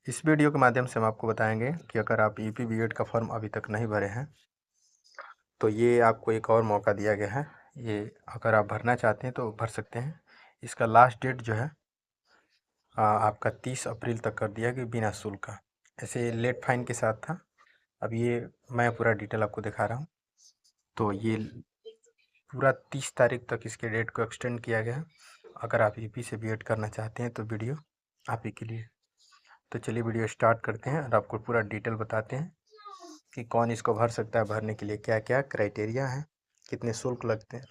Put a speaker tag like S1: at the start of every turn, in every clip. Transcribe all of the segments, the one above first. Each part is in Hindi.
S1: इस वीडियो के माध्यम से हम आपको बताएंगे कि अगर आप यूपी बीएड का फॉर्म अभी तक नहीं भरे हैं तो ये आपको एक और मौका दिया गया है। ये अगर आप भरना चाहते हैं तो भर सकते हैं। इसका लास्ट डेट जो है आपका 30 अप्रैल तक कर दिया गया बिना शुल्क का। ऐसे लेट फाइन के साथ था। अब ये मैं पूरा डिटेल आपको दिखा रहा हूँ। तो ये पूरा 30 तारीख तक इसके डेट को एक्सटेंड किया गया है। अगर आप यूपी से बीएड करना चाहते हैं तो वीडियो आप ही के लिए। तो चलिए वीडियो स्टार्ट करते हैं और आपको पूरा डिटेल बताते हैं कि कौन इसको भर सकता है, भरने के लिए क्या क्या क्राइटेरिया है, कितने शुल्क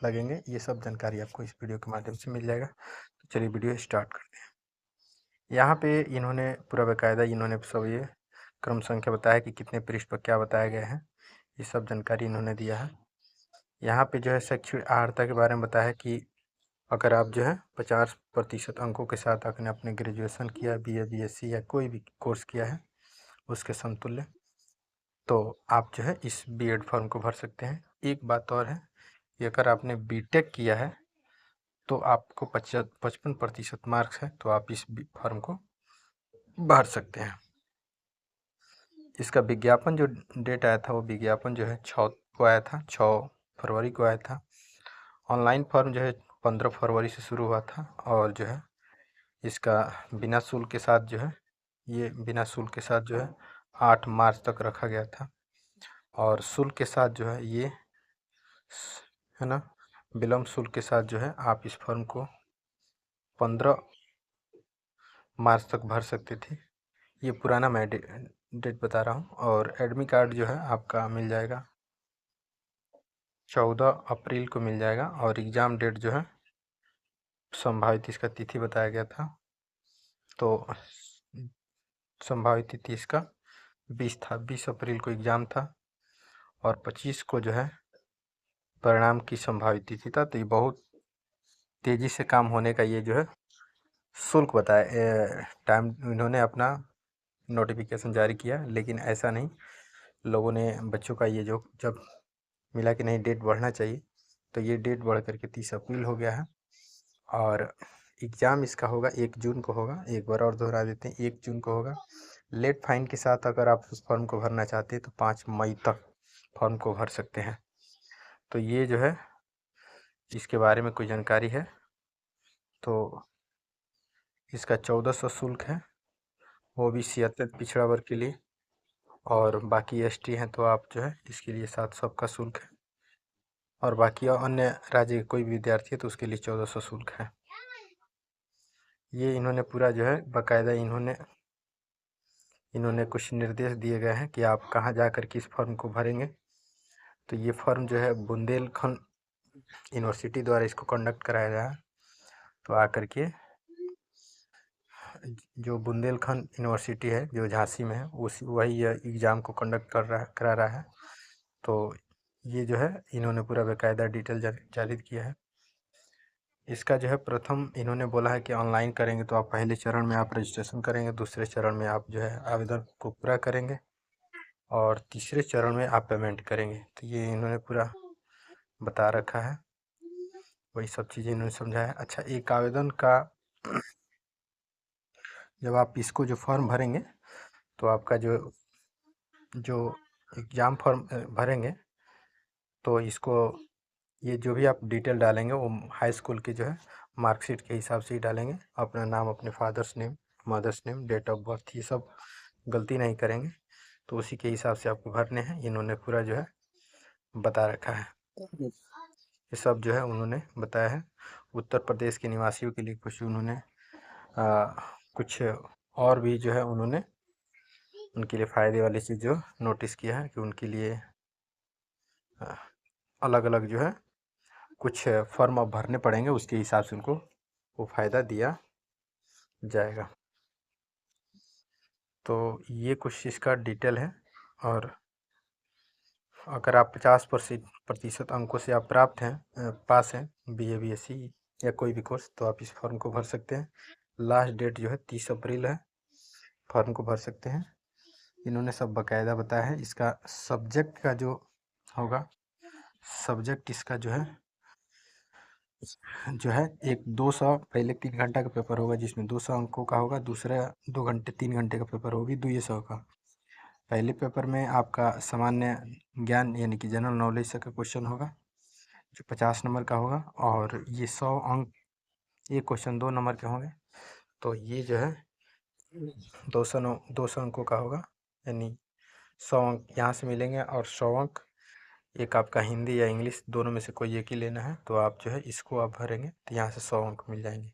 S1: लगेंगे, ये सब जानकारी आपको इस वीडियो के माध्यम से मिल जाएगा। तो चलिए वीडियो स्टार्ट करते हैं। यहाँ पे इन्होंने पूरा बाकायदा इन्होंने सब ये क्रम संख्या बताया कि कितने पृष्ठ पर क्या बताया गया है, ये सब जानकारी इन्होंने दिया है। यहाँ पे जो है शैक्षणिक अर्हता के बारे में बताया है कि अगर आप जो है 50% अंकों के साथ अपने ग्रेजुएशन किया, BA BSc या कोई भी कोर्स किया है उसके समतुल्य, तो आप जो है इस बीएड फॉर्म को भर सकते हैं। एक बात और है कि अगर आपने बीटेक किया है तो आपको 55% मार्क्स है तो आप इस फॉर्म को भर सकते हैं। इसका विज्ञापन जो डेट आया था वो विज्ञापन जो है 6 को आया था, 6 फरवरी को आया था। ऑनलाइन फॉर्म जो है 15 फरवरी से शुरू हुआ था और जो है इसका बिना शुल्क के साथ जो है ये बिना शुल्क के साथ जो है 8 मार्च तक रखा गया था। और शुल्क के साथ जो है ये है ना, विलम्ब शुल्क के साथ जो है आप इस फॉर्म को 15 मार्च तक भर सकते थे। ये पुराना मैं डेट बता रहा हूँ। और एडमिट कार्ड जो है आपका मिल जाएगा 14 अप्रैल को मिल जाएगा। और एग्ज़ाम डेट जो है संभावित इसका तिथि बताया गया था, तो संभावित तिथि इसका 20 था, 20 अप्रैल को एग्ज़ाम था और 25 को जो है परिणाम की संभावित तिथि था। तो ये बहुत तेज़ी से काम होने का ये जो है शुल्क बताया टाइम इन्होंने अपना नोटिफिकेशन जारी किया, लेकिन ऐसा नहीं, लोगों ने बच्चों का ये जो जब मिला कि नहीं डेट बढ़ना चाहिए तो ये डेट बढ़ करके 30 अप्रैल हो गया है। और एग्ज़ाम इसका होगा 1 जून को होगा। एक बार और दोहरा देते हैं, 1 जून को होगा। लेट फाइन के साथ अगर आप उस फॉर्म को भरना चाहते हैं तो 5 मई तक फॉर्म को भर सकते हैं। तो ये जो है इसके बारे में कोई जानकारी है तो इसका 1400 शुल्क है, वो भी 76 पिछड़ा वर्ग के लिए। और बाकी ST हैं तो आप जो है इसके लिए 700 का शुल्क है। और बाकी अन्य राज्य के कोई भी विद्यार्थी है तो उसके लिए 1400 शुल्क है। ये इन्होंने पूरा जो है बाकायदा इन्होंने कुछ निर्देश दिए गए हैं कि आप कहाँ जा कर के इस फॉर्म को भरेंगे। तो ये फॉर्म जो है बुंदेलखंड यूनिवर्सिटी द्वारा इसको कंडक्ट कराया गया है। तो आकर के जो बुंदेलखंड यूनिवर्सिटी है जो झांसी में है वही एग्ज़ाम को कंडक्ट करा रहा है। तो ये जो है इन्होंने पूरा बाकायदा डिटेल जारी किया है। इसका जो है प्रथम इन्होंने बोला है कि ऑनलाइन करेंगे तो आप पहले चरण में आप रजिस्ट्रेशन करेंगे, दूसरे चरण में आप जो है आवेदन को पूरा करेंगे और तीसरे चरण में आप पेमेंट करेंगे। तो ये इन्होंने पूरा बता रखा है, वही सब चीज़ें इन्होंने समझाया। अच्छा, एक आवेदन का जब आप इसको जो फॉर्म भरेंगे तो आपका जो एग्ज़ाम फॉर्म भरेंगे तो इसको ये जो भी आप डिटेल डालेंगे वो हाई स्कूल की जो है मार्कशीट के हिसाब से ही डालेंगे। अपना नाम, अपने father's name, mother's name, date of birth, ये सब गलती नहीं करेंगे। तो उसी के हिसाब से आपको भरने हैं। इन्होंने पूरा जो है बता रखा है, ये सब जो है उन्होंने बताया है। उत्तर प्रदेश के निवासियों के लिए कुछ उन्होंने कुछ और भी जो है उन्होंने उनके लिए फ़ायदे वाली चीज़ जो नोटिस किया है कि उनके लिए अलग अलग जो है कुछ फॉर्म अब भरने पड़ेंगे, उसके हिसाब से उनको वो फ़ायदा दिया जाएगा। तो ये कुछ इसका डिटेल है। और अगर आप 50% अंकों से आप प्राप्त हैं, पास हैं BA BSc या कोई भी कोर्स, तो आप इस फॉर्म को भर सकते हैं। लास्ट डेट जो है 30 अप्रैल है, फॉर्म को भर सकते हैं। इन्होंने सब बाकायदा बताया है। इसका सब्जेक्ट का जो होगा, सब्जेक्ट इसका जो है जो है एक 200 पहले 3 घंटा का पेपर होगा जिसमें 200 अंकों का होगा, दूसरा 2 घंटे 3 घंटे का पेपर होगी 200 का। पहले पेपर में आपका सामान्य ज्ञान यानी कि जनरल नॉलेज का क्वेश्चन होगा जो 50 नंबर का होगा, और ये 100 अंक, ये क्वेश्चन 2 नंबर के होंगे। तो ये जो है 200 अंकों का होगा, यानी 100 अंक यहाँ से मिलेंगे और 100 अंक एक आपका हिंदी या इंग्लिश दोनों में से कोई एक ही लेना है, तो आप जो है इसको आप भरेंगे तो यहाँ से 100 अंक मिल जाएंगे।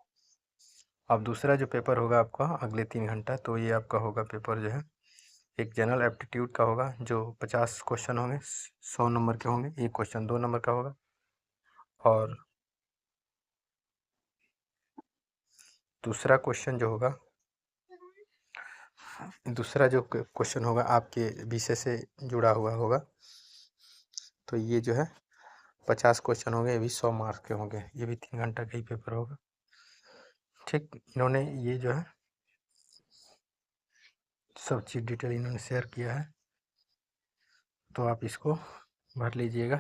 S1: अब दूसरा जो पेपर होगा आपका अगले 3 घंटा, तो ये आपका होगा पेपर जो है एक जनरल एप्टीट्यूड का होगा जो 50 क्वेश्चन होंगे, 100 नंबर के होंगे, एक क्वेश्चन 2 नंबर का होगा। और दूसरा क्वेश्चन जो होगा, दूसरा जो क्वेश्चन होगा आपके विषय से जुड़ा हुआ होगा, तो ये जो है 50 क्वेश्चन होंगे, ये भी 100 मार्क्स के होंगे, ये भी 3 घंटा का ही पेपर होगा। ठीक, इन्होंने ये जो है सब चीज़ डिटेल इन्होंने शेयर किया है, तो आप इसको भर लीजिएगा।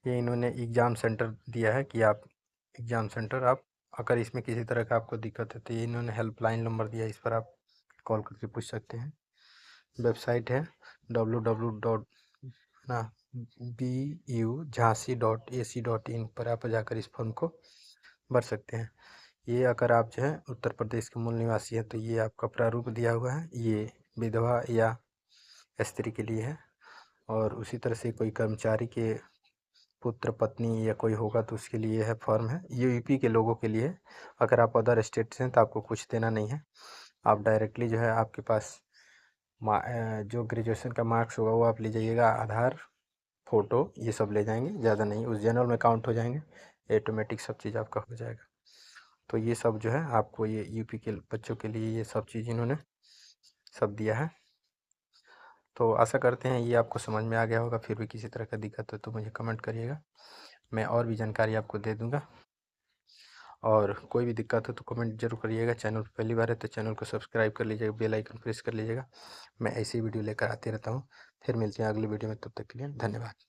S1: ये इन्होंने एग्ज़ाम सेंटर दिया है कि आप एग्ज़ाम सेंटर, आप अगर इसमें किसी तरह का आपको दिक्कत है तो ये इन्होंने हेल्पलाइन नंबर दिया है, इस पर आप कॉल करके पूछ सकते हैं। वेबसाइट है www. ना BU-झांसी.ac.in पर आप जाकर इस फॉर्म को भर सकते हैं। ये अगर आप जो है उत्तर प्रदेश के मूल निवासी हैं तो ये आपका प्रारूप दिया हुआ है, ये विधवा या स्त्री के लिए है, और उसी तरह से कोई कर्मचारी के पुत्र पत्नी या कोई होगा तो उसके लिए है फॉर्म है। ये यूपी के लोगों के लिए है, अगर आप अदर स्टेट से हैं तो आपको कुछ देना नहीं है, आप डायरेक्टली जो है आपके पास जो ग्रेजुएशन का मार्क्स होगा वो आप ले जाइएगा, आधार, फ़ोटो ये सब ले जाएंगे, ज़्यादा नहीं, उस जनरल में काउंट हो जाएंगे, ऑटोमेटिक सब चीज़ आपका हो जाएगा। तो ये सब जो है आपको ये यूपी के बच्चों के लिए ये सब चीज़ इन्होंने सब दिया है। तो आशा करते हैं ये आपको समझ में आ गया होगा, फिर भी किसी तरह का दिक्कत है तो मुझे कमेंट करिएगा, मैं और भी जानकारी आपको दे दूँगा। और कोई भी दिक्कत हो तो कमेंट जरूर करिएगा। चैनल पर पहली बार है तो चैनल को सब्सक्राइब कर लीजिएगा, बेल आइकन प्रेस कर लीजिएगा, मैं ऐसी वीडियो लेकर आते रहता हूँ। फिर मिलते हैं अगली वीडियो में, तब तक के लिए धन्यवाद।